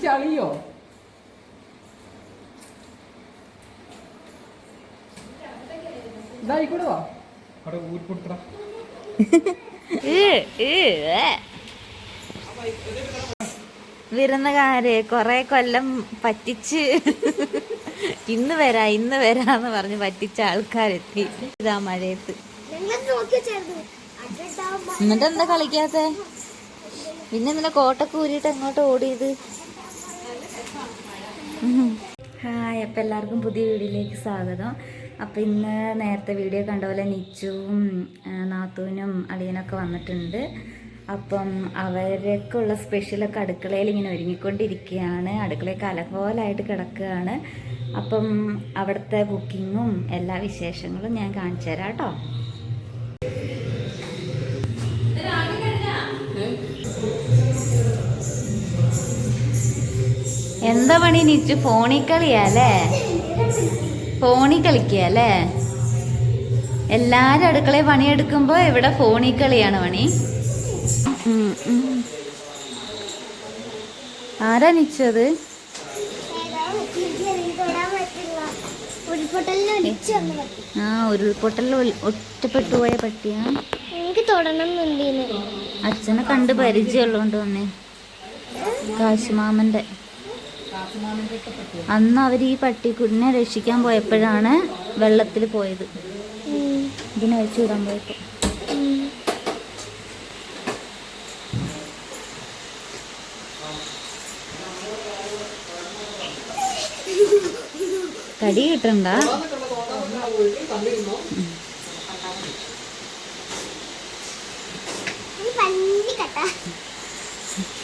ചളിയോ? ഇതായിക്കൂടോ അവിടെ ഊരിക്കൊടുക്കടാ. വിരുന്നുകാര് കൊറേ കൊല്ലം പറ്റിച്ച് ഇന്ന് വരാന്ന് പറഞ്ഞ് പറ്റിച്ച ആൾക്കാരെത്തി. ഇതാ മഴയത്ത്. എന്നിട്ട് എന്താ കളിക്കാത്ത? പിന്നെ ഇന്നലെ കോട്ടൊക്കെ ഊരിയിട്ട് എങ്ങോട്ട് ഓടിയത്? ഹായ്, അപ്പം എല്ലാവർക്കും പുതിയ വീഡിയോയിലേക്ക് സ്വാഗതം. അപ്പം ഇന്ന് നേരത്തെ വീഡിയോ കണ്ട പോലെ നിച്ചുവും നാത്തൂനും അളിയനൊക്കെ വന്നിട്ടുണ്ട്. അപ്പം അവരൊക്കെയുള്ള സ്പെഷ്യലൊക്കെ അടുക്കളയിൽ ഇങ്ങനെ ഒരുങ്ങിക്കൊണ്ടിരിക്കുകയാണ്. അടുക്കളയൊക്കെ അലങ്കോലമായിട്ട് കിടക്കുകയാണ്. അപ്പം അവിടുത്തെ കുക്കിങ്ങും എല്ലാ വിശേഷങ്ങളും ഞാൻ കാണിച്ചു തരാം കേട്ടോ. എന്താ പണി നിച്ചു? ഫോണിൽ കളിയല്ലേ? ഫോണിൽ കളിക്കല്ലേ? എല്ലാരും അടുക്കളയിൽ പണിയെടുക്കുമ്പോ ഇവിടെ ഫോണിൽ കളിയാണ് പണി. ആരാ നിച്ചു അത്? ആ, ഉരുൾപൊട്ടലിൽ ഒറ്റപ്പെട്ടു പോയ പട്ടിയാ. അച്ഛനെ കണ്ട് പരിചയമുള്ളതുകൊണ്ട് വന്നേ. കാശുമാമന്റെ അന്ന് അവർ ഈ പട്ടിക്കുട്ടിനെ രക്ഷിക്കാൻ പോയപ്പോഴാണ് വെള്ളത്തിൽ പോയത്. ഇതിനെ വെച്ച് വിടാൻ പോയപ്പോ കടി കിട്ടണ്ട.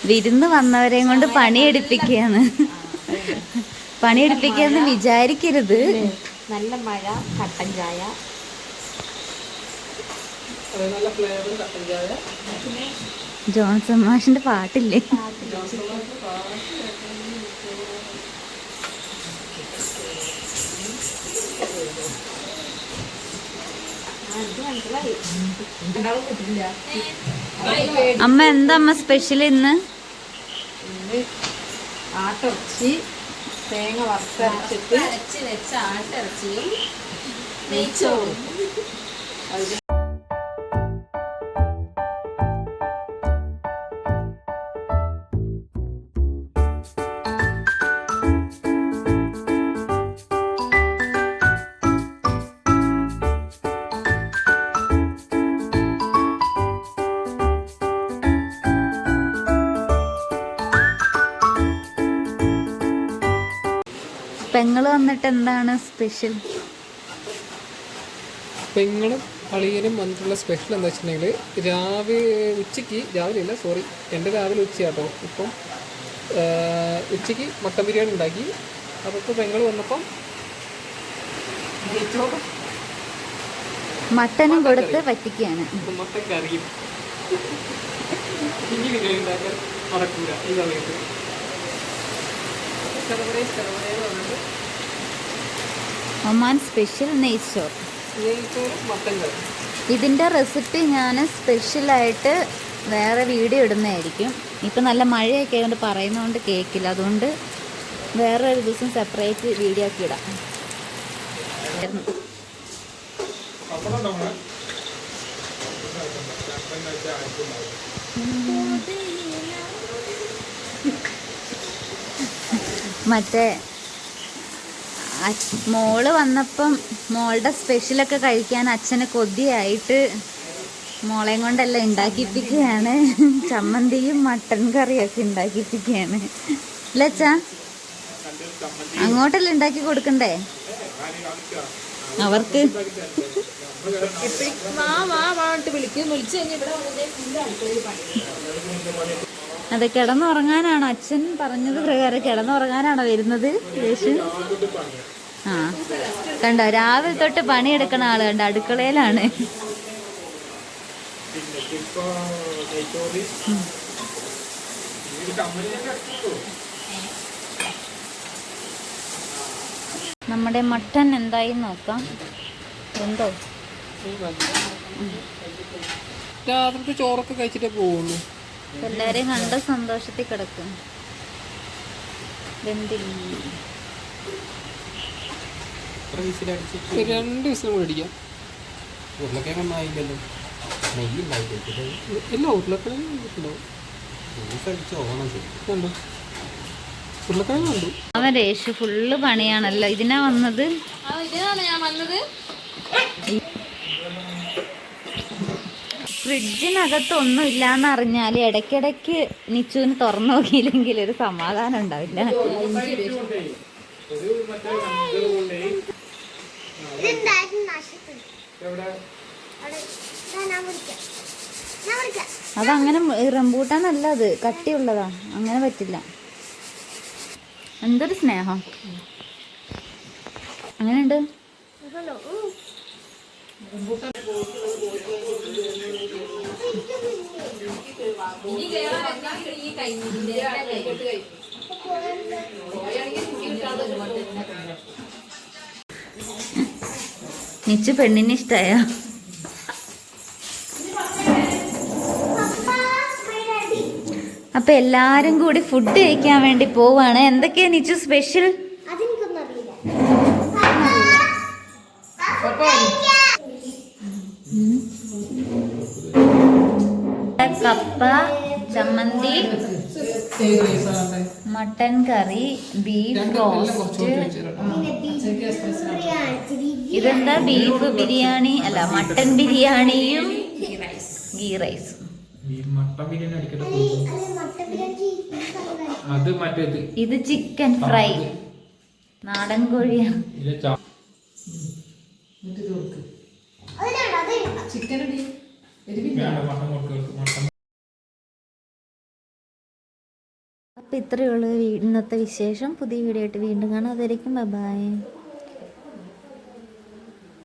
വിരുന്ന് വന്നവരെയും കൊണ്ട് പണിയെടുപ്പിക്കുകയാണ്. പണിയെടുപ്പിക്കാന്ന് വിചാരിക്കരുത്. നല്ല മഴ, കട്ടൻ ചായ, ജോൺസൺ മാഷിന്റെ പാട്ടില്ലേ? അമ്മ എന്താ അമ്മ സ്പെഷ്യൽ ഇന്ന്? ആട്ടിറച്ചി, തേങ്ങ വറുത്തരച്ചിട്ട് വെച്ച ആട്ടിറച്ചിയും നെയ്ച്ചോറും. പെങ്ങള് വന്നിട്ട് എന്താണ് സ്പെഷ്യൽ? പെങ്ങളും അളിയനും വന്നിട്ടുള്ള സ്പെഷ്യൽ എന്താ വെച്ചിട്ടുണ്ടെങ്കിൽ രാവിലെ ഇല്ല സോറി എൻ്റെ രാവിലെ ഉച്ചയാട്ടോ. ഇപ്പം ഉച്ചയ്ക്ക് മട്ടൻ ബിരിയാണി ഉണ്ടാക്കി. അപ്പോൾ പെങ്ങൾ വന്നപ്പം മട്ടനും കൊടുത്ത് പറ്റിക്കുകയാണ്. മട്ടൻ കറിയും ഇനി ബിരിയാണി ഉണ്ടാക്കാൻ നടക്കൂല ഈ സമയത്ത്. ഒമാൻ സ്പെഷ്യൽ നെയ്ച്ചോർ. ഇതിൻ്റെ റെസിപ്പി ഞാൻ സ്പെഷ്യലായിട്ട് വേറെ വീഡിയോ ഇടുന്നതായിരിക്കും. ഇപ്പം നല്ല മഴയൊക്കെ ആയതുകൊണ്ട് പറയുന്നതുകൊണ്ട് കേൾക്കില്ല. അതുകൊണ്ട് വേറെ ഒരു ദിവസം സെപ്പറേറ്റ് വീഡിയോ ആക്കി ഇടാം. മറ്റേ മോള് വന്നപ്പം മോളുടെ സ്പെഷ്യലൊക്കെ കഴിക്കാൻ അച്ഛന് കൊതിയായിട്ട് മോളെയും കൊണ്ടെല്ലാം ഉണ്ടാക്കിപ്പിക്കുകയാണ്. ചമ്മന്തിയും മട്ടൻ കറിയൊക്കെ ഉണ്ടാക്കിപ്പിക്കുകയാണ്. അല്ലേ അച്ഛാ? അങ്ങോട്ടെല്ലാം ഉണ്ടാക്കി കൊടുക്കണ്ടേ അവർക്ക്? അതെ, കിടന്നുറങ്ങാനാണോ? അച്ഛൻ പറഞ്ഞത് പ്രകാരം കിടന്നുറങ്ങാനാണോ വരുന്നത് യേശു? ആ കണ്ടോ, രാവിലെ തൊട്ട് പണിയെടുക്കണ ആള് കണ്ടോ, അടുക്കളയിലാണ്. നമ്മുടെ മട്ടൻ എന്തായി നോക്കാം. എന്തോ രാത്രിത്തെ ചോറൊക്കെ കഴിച്ചിട്ടേ പോകുള്ളൂ. എല്ലാരെയും കണ്ട സന്തോഷത്തിൽ കിടക്കും. വെന്തില്ല. 2 വിസിലും കൂടി അടിക്കാം. ഉരുളക്കിഴങ്ങൊന്നായില്ലല്ലോ, നെയ്യ് ഉണ്ടായില്ലേ? ഇല്ല, ഉരുളക്കിഴങ്ങ് ഉണ്ടാവും. കണ്ടോ, ഉരുളക്കിഴങ്ങ് കണ്ടു. അവൻ രേഷു ഫുള്ള് പണിയാണല്ലോ. ഇതിനാ വന്നത്? ഇതിനാണ് ഞാൻ വന്നത്. ഫ്രിഡ്ജിനകത്തൊന്നും ഇല്ലാന്ന് അറിഞ്ഞാൽ ഇടയ്ക്കിടയ്ക്ക് നിച്ചുവിന് തുറന്നു നോക്കിയില്ലെങ്കിൽ ഒരു സമാധാനം ഉണ്ടാവില്ല. അതങ്ങനെ റംബൂട്ടാനല്ല, അത് കട്ടിയുള്ളതാ, അങ്ങനെ പറ്റില്ല. എന്തൊരു സ്നേഹം. അങ്ങനെയുണ്ട്. നിച്ചു പെണ്ണിന് ഇഷ്ടായോ? അപ്പൊ എല്ലാരും കൂടി ഫുഡ് കഴിക്കാൻ വേണ്ടി പോവാണ്. എന്തൊക്കെയാ നിച്ചു സ്പെഷ്യൽ? കപ്പ, ചമ്മന്തി, മട്ടൻ കറി, ബീഫ് റോസ്റ്റ്. ഇതെന്താ, ബീഫ് ബിരിയാണി അല്ല, മട്ടൻ ബിരിയാണിയും ഗീ റൈസും. മട്ടൻ ബിരിയാണി അടിക്കട്ടെ. അത് മറ്റേത്, ഇത് ചിക്കൻ ഫ്രൈ, നാടൻ കോഴിയാണ്. അപ്പൊ ഇത്രയേ ഉള്ളൂ ഇന്നത്തെ വിശേഷം. പുതിയ വീഡിയോ ആയിട്ട് വീണ്ടും കാണാം. അതായിരിക്കും ബൈ.